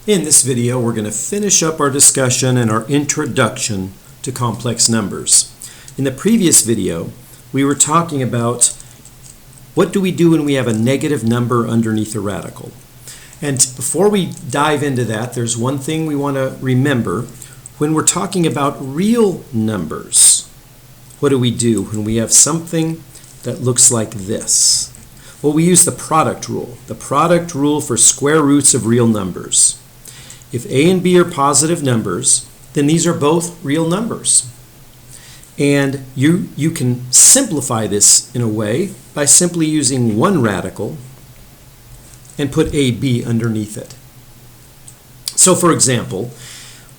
In this video, we're going to finish up our discussion and our introduction to complex numbers. In the previous video, we were talking about what do we do when we have a negative number underneath a radical. And before we dive into that, there's one thing we want to remember. When we're talking about real numbers, what do we do when we have something that looks like this? Well, we use the product rule for square roots of real numbers. If a and b are positive numbers, then these are both real numbers. And you can simplify this in a way by simply using one radical and put ab underneath it. So for example,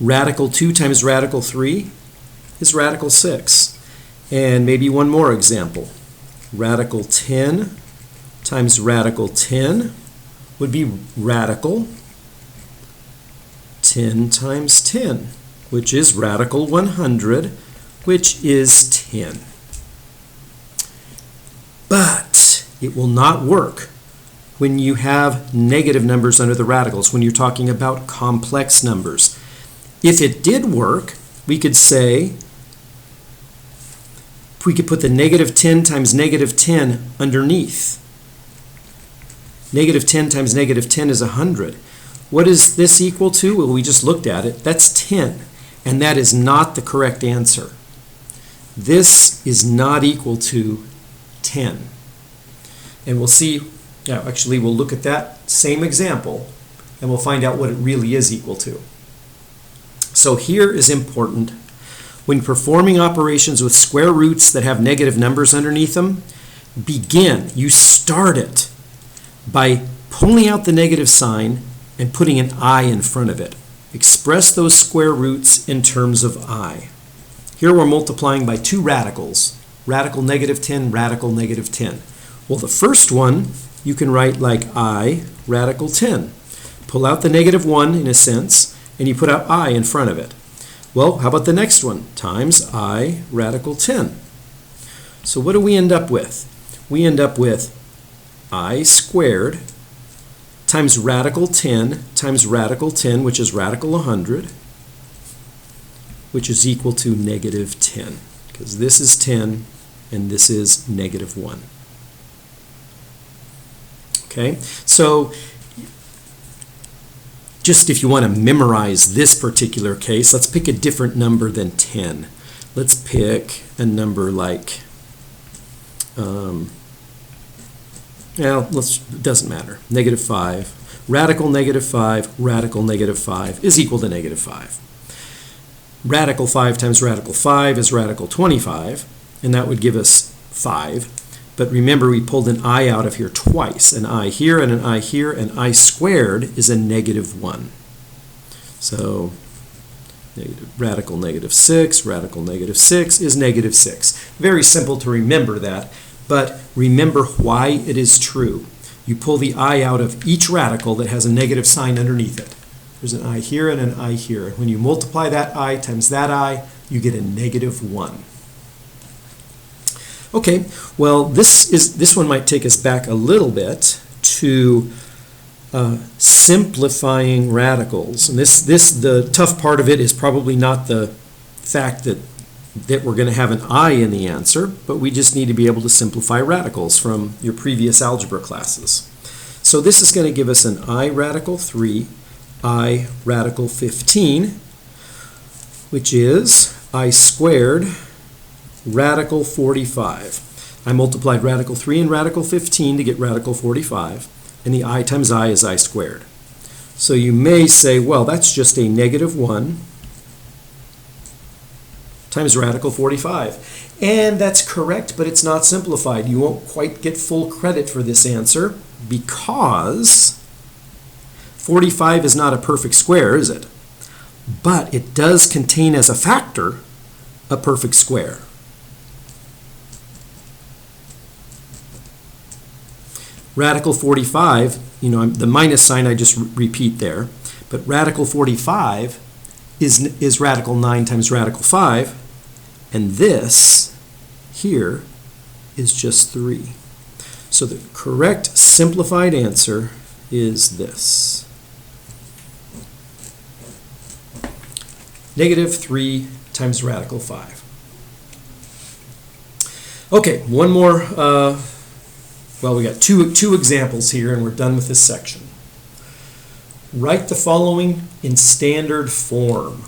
radical 2 times radical 3 is radical 6. And maybe one more example. Radical 10 times radical 10 would be radical 10 times 10, which is radical 100, which is 10. But it will not work when you have negative numbers under the radicals, when you're talking about complex numbers. If it did work, we could say, we could put the negative 10 times negative 10 underneath. Negative 10 times negative 10 is 100. What is this equal to? Well, we just looked at it. That's 10, and that is not the correct answer. This is not equal to 10. And we'll see, actually we'll look at that same example, and we'll find out what it really is equal to. So here is important. When performing operations with square roots that have negative numbers underneath them, you start it by pulling out the negative sign and putting an I in front of it. Express those square roots in terms of I. Here we're multiplying by two radicals, radical negative 10, radical negative 10. Well, the first one you can write like I radical 10. Pull out the negative 1 in a sense, and you put out I in front of it. Well, how about the next one? Times I radical 10. So what do we end up with? We end up with I squared times radical 10 times radical 10, which is radical 100, which is equal to negative 10, because this is 10 and this is negative 1. Okay, so just if you want to memorize this particular case, let's pick a different number than 10. Let's pick a number like, it doesn't matter, negative 5. Radical negative 5 is equal to negative 5. Radical 5 times radical 5 is radical 25, and that would give us 5. But remember, we pulled an I out of here twice, an I here and an I here, and I squared is a negative 1. So radical negative 6 is negative 6. Very simple to remember that, but remember why it is true. You pull the I out of each radical that has a negative sign underneath it. There's an I here and an I here. When you multiply that I times that I, you get a negative 1. Okay, well, this one might take us back a little bit to simplifying radicals. And the tough part of it is probably not the fact that we're going to have an I in the answer, but we just need to be able to simplify radicals from your previous algebra classes. So this is going to give us an I radical 3, I radical 15, which is I squared radical 45. I multiplied radical 3 and radical 15 to get radical 45, and the I times I is I squared. So you may say, well, that's just a negative 1 times radical 45. And that's correct, but it's not simplified. You won't quite get full credit for this answer because 45 is not a perfect square, is it? But it does contain as a factor a perfect square. Radical 45, the minus sign I just repeat there, but radical 45 is radical 9 times radical 5, and this here is just 3. So the correct simplified answer is this. Negative 3 times radical 5. Okay, one more. Well, we got two examples here, and we're done with this section. Write the following in standard form.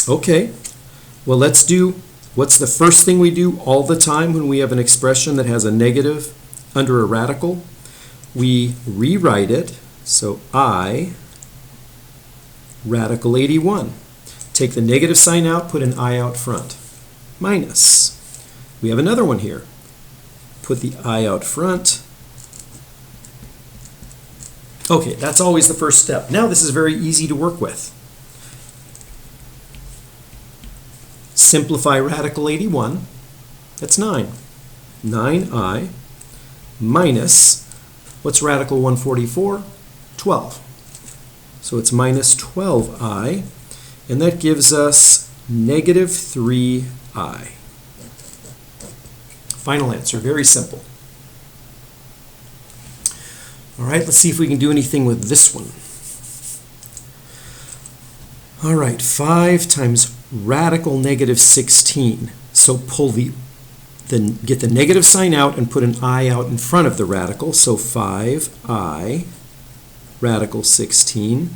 Okay. Well, let's do, what's the first thing we do all the time when we have an expression that has a negative under a radical? We rewrite it, so I radical 81. Take the negative sign out, put an I out front. Minus. We have another one here. Put the I out front. Okay, that's always the first step. Now this is very easy to work with. Simplify radical 81. That's 9. 9i minus, what's radical 144? 12. So it's minus 12i, and that gives us negative 3i. Final answer, very simple. All right, let's see if we can do anything with this one. All right, 5 times radical negative 16. So pull get the negative sign out and put an I out in front of the radical. So 5i radical 16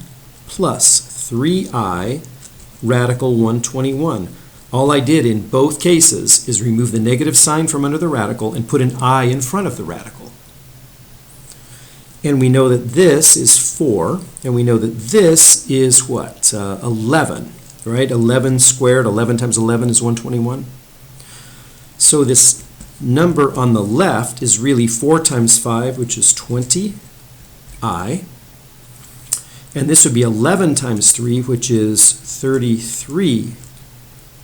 plus 3i radical 121. All I did in both cases is remove the negative sign from under the radical and put an I in front of the radical. And we know that this is 4, and we know that this is what? 11, right? 11 squared, 11 times 11 is 121. So this number on the left is really 4 times 5, which is 20i. And this would be 11 times 3, which is 33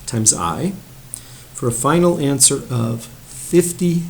times I, for a final answer of 53i.